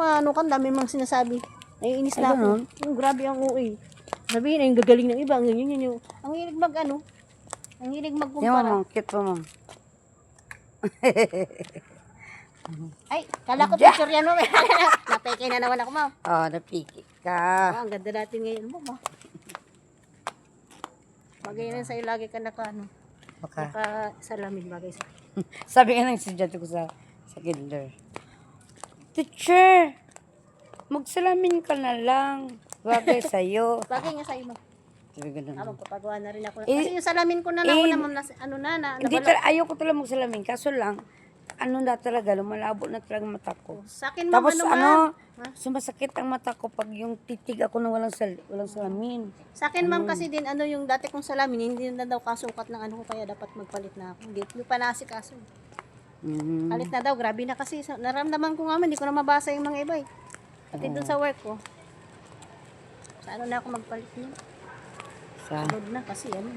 maano ka, dami mang sinasabi. Naiinis Ay, na ako. ganun? Yung grabe ang OA. Sabihin na yung gagaling ng iba, ang ganyan yun. Ang hilig mag ano, ang hilig Yan, magkumpara. ma'am. Cute pa, ma'am. Ay, kala ko picture yan mo. Napeke na naman ako, ma'am. Oh, napiki ka. Ang ganda natin ngayon mo, ma'am. Bagay na sa'yo, lagi ka ano, Baka. salamin bagay sa. Sabi nga ng estudyante ko sa kinder. Teacher, magsalamin ka na lang. Bagay sa'yo. Bagay nga sa'yo, ma'am. Sabi ganun. Magpapagawa na rin ako. Eh, Kasi yung salamin ko na nauna, ma'am, ano na, Hindi ayoko talaga magsalamin. Kaso lang, ano na talaga, lumalabo na talaga mata ko. Sa akin, ma'am, Tapos ma'am? sumasakit ang mata ko pag yung titig ako na walang salamin. Sa akin, ma'am, kasi din, yung dati kong salamin, hindi na daw kasukat ng ano ko, kaya dapat magpalit na ako. Hindi pa nasikaso. Mm. Palit na daw, grabe na kasi. Naramdaman ko nga, hindi ko na mabasa yung mga iba eh. Pati dun sa work ko. Sa ano na ako magpalit niya? Sa Sunod na kasi, ano.